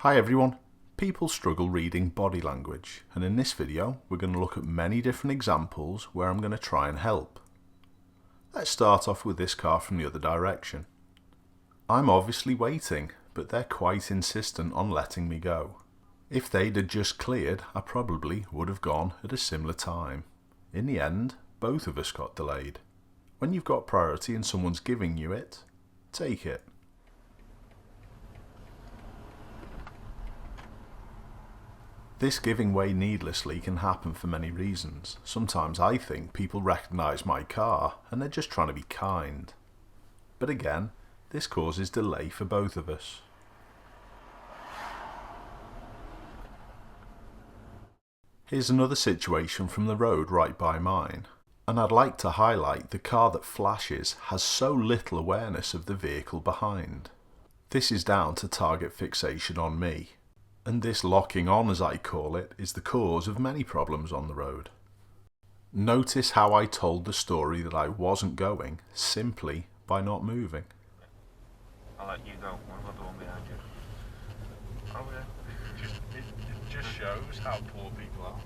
Hi everyone. People struggle reading body language, and in this video we're going to look at many different examples where I'm going to try and help. Let's start off with this car from the other direction. I'm obviously waiting, but they're quite insistent on letting me go. If they'd have just cleared, I probably would have gone at a similar time. In the end, both of us got delayed. When you've got priority and someone's giving you it, take it. This giving way needlessly can happen for many reasons. Sometimes I think people recognise my car and they're just trying to be kind. But again, this causes delay for both of us. Here's another situation from the road right by mine, and I'd like to highlight the car that flashes has so little awareness of the vehicle behind. This is down to target fixation on me. And this locking on, as I call it, is the cause of many problems on the road. Notice how I told the story that I wasn't going simply by not moving. I'll let you go. What about the one behind you? Oh yeah. It just shows how poor people are.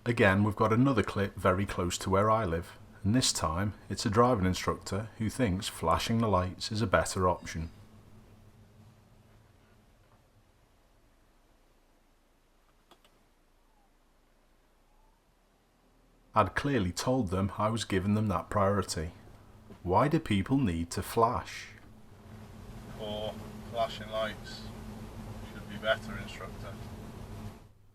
Again, we've got another clip very close to where I live, and this time it's a driving instructor who thinks flashing the lights is a better option. I'd clearly told them I was giving them that priority. Why do people need to flash? Or flashing lights should be better, instructor.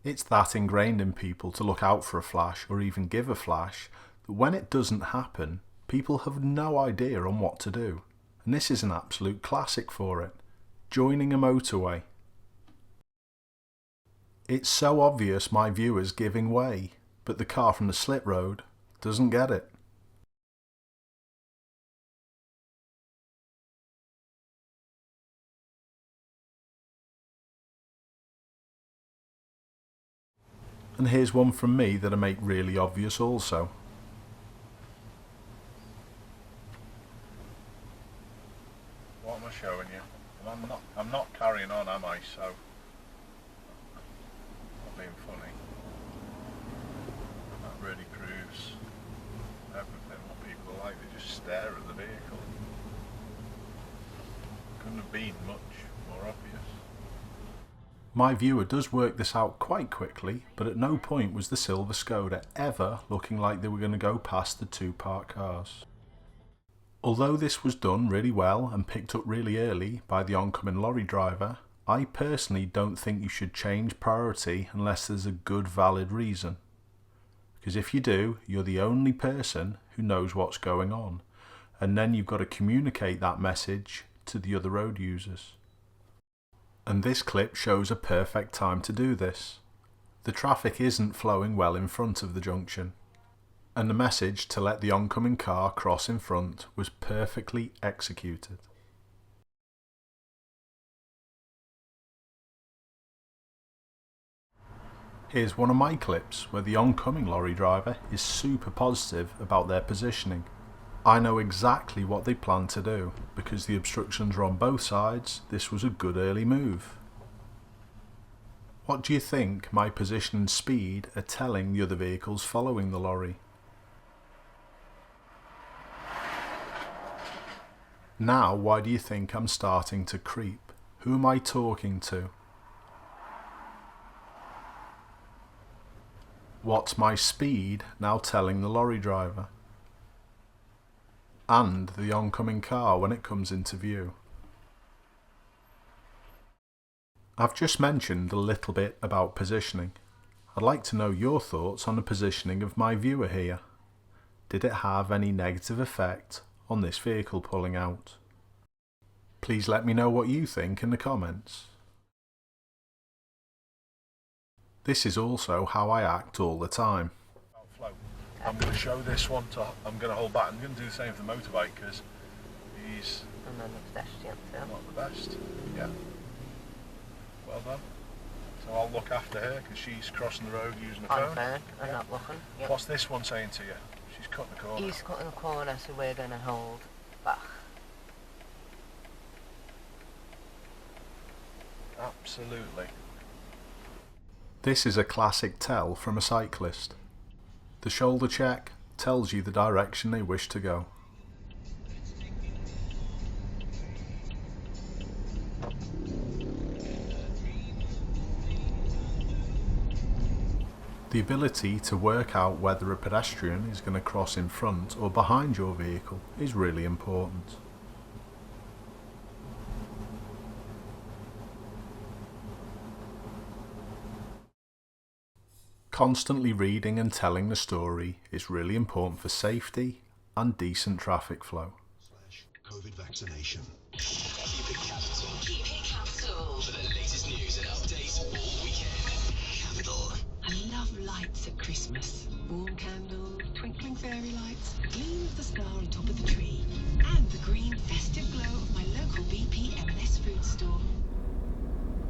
It's that ingrained in people to look out for a flash or even give a flash that when it doesn't happen, people have no idea on what to do. And this is an absolute classic for it. Joining a motorway. It's so obvious my viewer's giving way, but the car from the slip road doesn't get it. And here's one from me that I make really obvious also. What am I showing you? And I'm not carrying on, am I? So, not being funny. That really proves everything, what people are like. They just stare at the vehicle. Couldn't have been much more obvious. My viewer does work this out quite quickly, but at no point was the silver Skoda ever looking like they were going to go past the two parked cars. Although this was done really well and picked up really early by the oncoming lorry driver, I personally don't think you should change priority unless there's a good valid reason. Because if you do, you're the only person who knows what's going on, and then you've got to communicate that message to the other road users. And this clip shows a perfect time to do this. The traffic isn't flowing well in front of the junction, and the message to let the oncoming car cross in front was perfectly executed. Here's one of my clips where the oncoming lorry driver is super positive about their positioning. I know exactly what they plan to do, because the obstructions are on both sides. This was a good early move. What do you think my position and speed are telling the other vehicles following the lorry? Now, why do you think I'm starting to creep? Who am I talking to? What's my speed now telling the lorry driver? And the oncoming car when it comes into view. I've just mentioned a little bit about positioning. I'd like to know your thoughts on the positioning of my viewer here. Did it have any negative effect on this vehicle pulling out? Please let me know what you think in the comments. This is also how I act all the time. I'm going to show this one to, I'm going to hold back. I'm going to do the same for the motorbike because he's not the best. Yeah. Well done. So I'll look after her because she's crossing the road using a phone. I'm not looking. Yep. What's this one saying to you? She's cutting the corner. He's cutting the corner, so we're going to hold back. Absolutely. This is a classic tell from a cyclist. The shoulder check tells you the direction they wish to go. The ability to work out whether a pedestrian is going to cross in front or behind your vehicle is really important. Constantly reading and telling the story is really important for safety and decent traffic flow. COVID vaccination. Keep it capital. Keep it capital. For the latest news and updates all weekend. Capital. I love lights at Christmas. Warm candles, twinkling fairy lights, gleam of the star on top of the tree, and the green festive glow of my local BP M&S food store.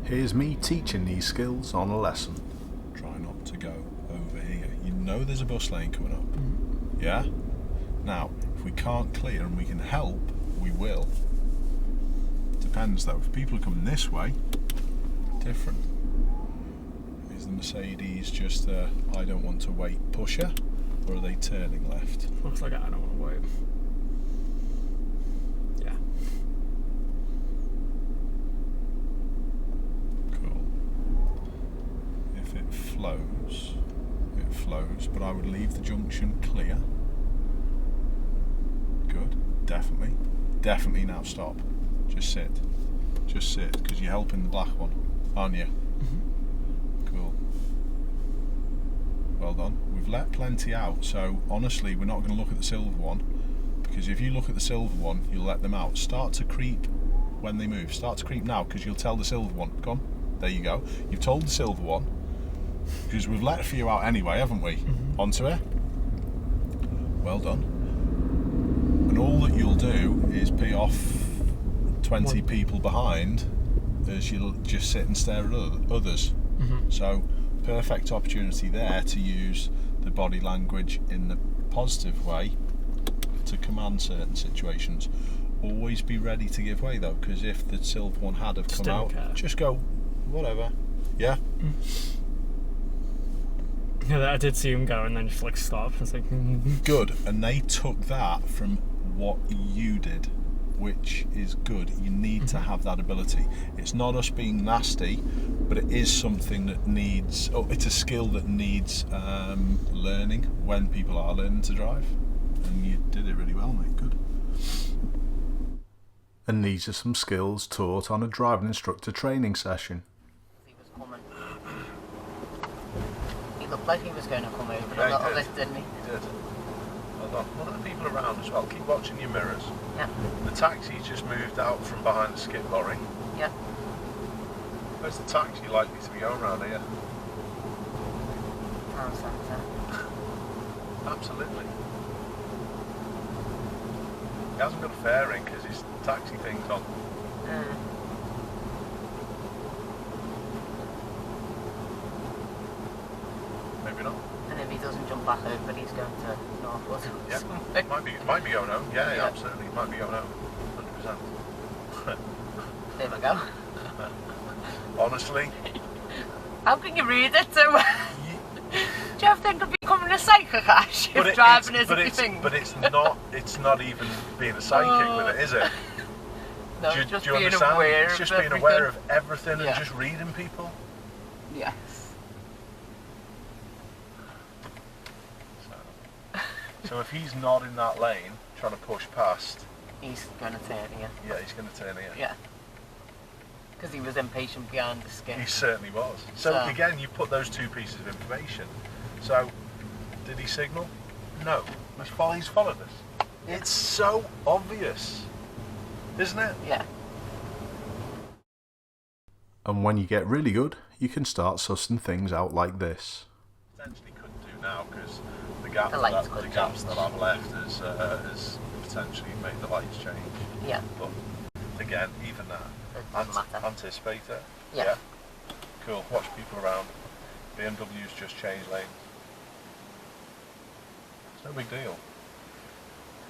Here's me teaching these skills on a lesson. Try not to go over here. You know there's a bus lane coming up. Yeah? Now, if we can't clear and we can help, we will. Depends though. If people are coming this way, different. Is the Mercedes just a I don't want to wait pusher, or are they turning left? Looks like I don't want to wait. Yeah. Cool. If it flows, it flows, but I would leave the junction clear. Good. Definitely. Definitely now stop. Just sit. Just sit, because you're helping the black one, aren't you? Cool. Well done. We've let plenty out, so honestly we're not going to look at the silver one, because if you look at the silver one you'll let them out. Start to creep when they move. Start to creep now, because you'll tell the silver one. Come on. There you go. You've told the silver one, because we've let a few out anyway, haven't we? Onto it. Well done. And all that you'll do is pee off 20 people behind as you'll just sit and stare at others. So perfect opportunity there to use the body language in the positive way to command certain situations. Always be ready to give way though, because if the silver one had have come out, just go whatever. Yeah. Yeah, I did see him go and then just like stop. It's like Good. And they took that from what you did, which is good. You need to have that ability. It's not us being nasty, but it is something that needs, it's a skill that needs learning when people are learning to drive. And you did it really well, mate. Good. And these are some skills taught on a driving instructor training session. He was coming. He looked like he was going to come over Yeah, a little bit, didn't he? He did. Hold on. Look at the people around as well. Keep watching your mirrors. Yeah. The taxi just moved out from behind the skip lorry. Yeah. Where's the taxi likely to be going around here? Town centre. Absolutely. He hasn't got a fairing because his taxi thing's on. Maybe not. And if he doesn't jump back over, he's going to Northwood or Yeah. something. Might be going home. Yeah, Yeah. absolutely. Might be going home. 100%. There we go. Honestly. How can you read it so well? Do you ever think of becoming a psychocash if driving isn't your thing? But it's not even being a psychic with it, is it? No, do you just being understand? aware It's of just everything. being aware of everything Yeah. and just reading people. Yes. So if he's not in that lane trying to push past, He's going to turn here. yeah, he's going to turn here. Yeah. Because he was impatient behind the skip. He certainly was. So again, you put those two pieces of information. So, did he signal? No. He's followed us. It's so obvious, isn't it? Yeah. And when you get really good, you can start sussing things out like this. Potentially couldn't do now because the gaps that I've left has potentially made the lights change. Yeah. But again, even that, It doesn't matter. anticipate it. Yeah. Cool. Watch people around. BMW's just changed lanes. It's no big deal.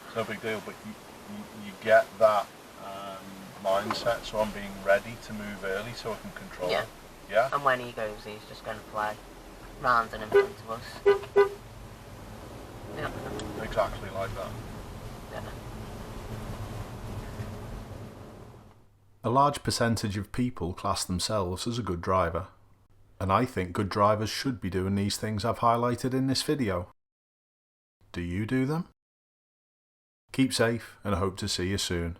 It's no big deal, but you get that mindset. So I'm being ready to move early so I can control Yeah. it. Yeah? And when he goes, he's just going to play rounds in front of us. Yeah. Exactly like that. Yeah. A large percentage of people class themselves as a good driver, and I think good drivers should be doing these things I've highlighted in this video. Do you do them? Keep safe and I hope to see you soon.